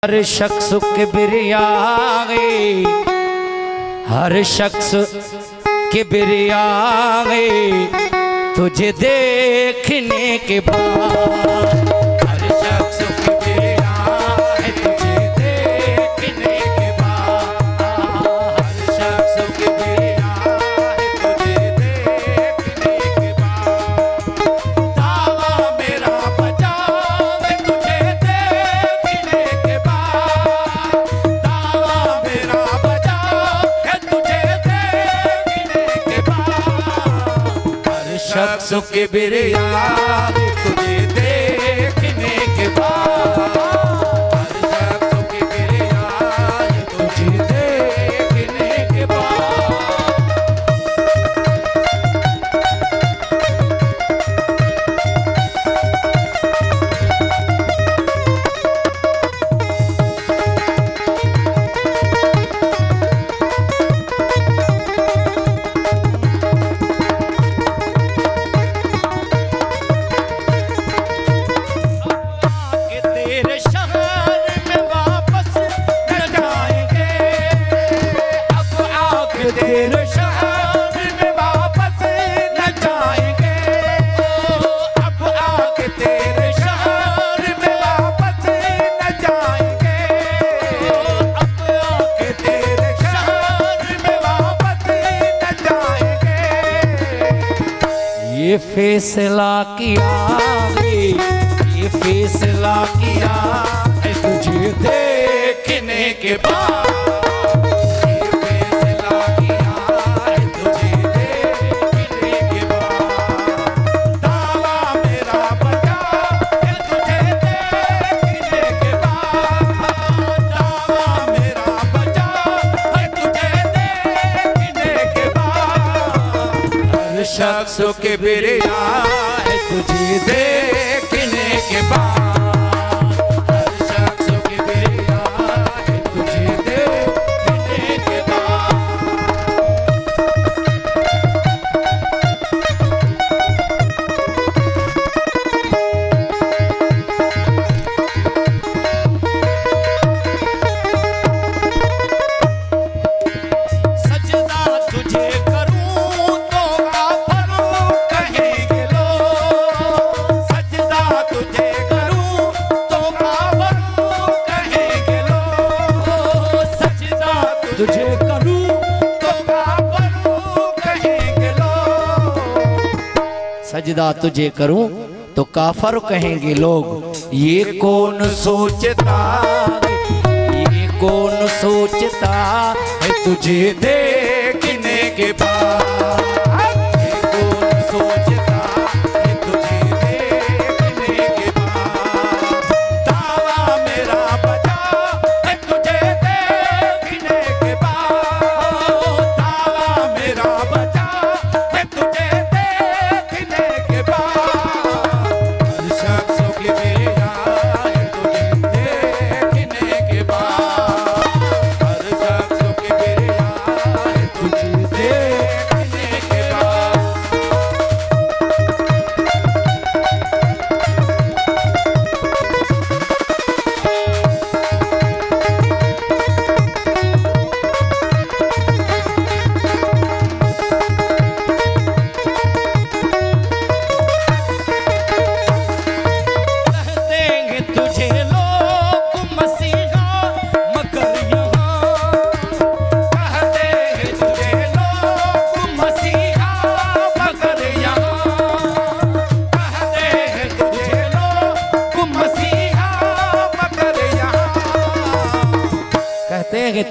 हर शख्स किबरियाए, हर शख्स किबरियाए तुझे देखने के बाद, हर शख्स किबरियाए तुझे देखने के बाद, हर शख्स किबरियाए तुझे देखने के बाद, दावा मेरा बजा दे तुझे देखने के बाद, दावा मेरा बजा दे तुझे देखने के बाद, हर शख्स किबरियाए तुझे देखने के बाद, हर शख्स किबरियाए तुझे देखने के बाद। तेरे शहर में वापस न जाएंगे, अब आके तेरे शहर में वापस न जाएंगे, अब आके तेरे शहर में वापस न जाएंगे। ये फैसला किया है, ये फैसला किया है तुझे देखने के बाद, शख्स किबरियाए तुझे देखने के बाद, हर शख्स किबरियाए तुझे देखने के बाद। सजदा तुझे तुझे करूं तो काफिर कहेंगे लोग, सजदा तुझे करूं तो काफिर कहेंगे लोग। ये कौन सोचता, ये कौन सोचता है तुझे देखने के बाद, ये कौन सोचता है तुझे देखने के बाद, दावा मेरा बजा है तुझे देखने के बाद, दावा मेरा बजा है तुझे देखने के बाद, हर शख्स किबरियाए तुझे देखने के बाद, हर शख्स किबरियाए तुझे देखने के बाद।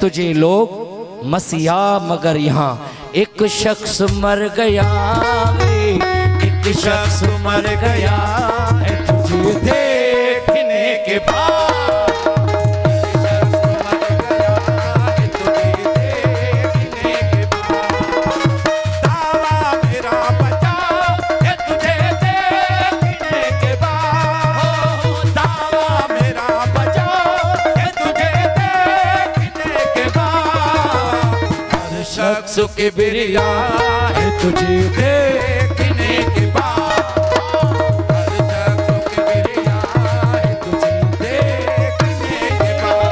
तुझे लोग मसीहा मगर यहाँ एक शख्स मर गया, एक शख्स मर गया है तुझे देखने के बाद, एक शख्स मर गया है तुझे देखने के बाद, दावा मेरा बजा है तुझे देखने के बाद, दावा मेरा बजा है तुझे देखने के बाद, हर शख्स किबरियाए तुझे देखने के बाद, हर शख्स किबरियाए तुझे देखने के बाद।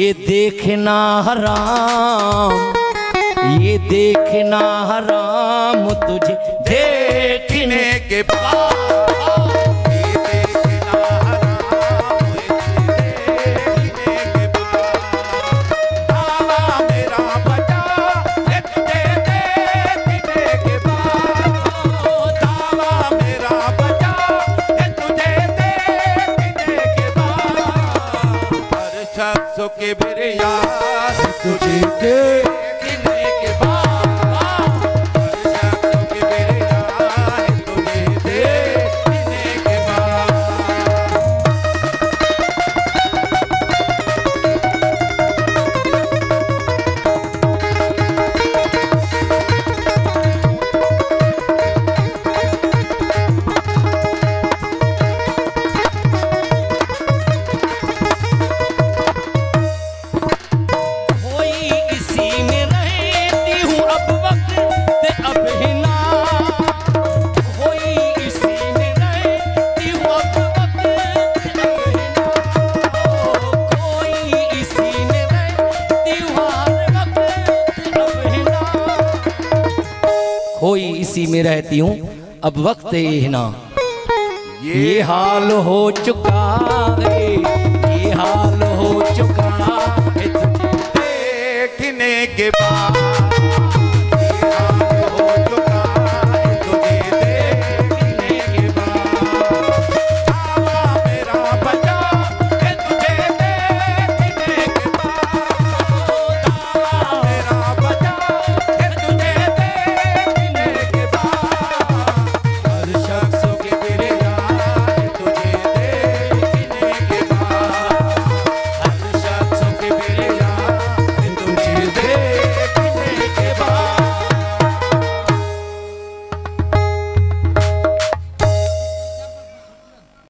ये देखना हराम, ये देखना हराम तुझे देखने के बाद। के बिरिया तुझे देखने के बाद, के बिरिया तुझे देखने के बाद। कोई इसी में रहती हूँ अब वक्त ये ना, ये हाल हो चुका है, ये हाल हो चुका है तुझे देखने के बाद।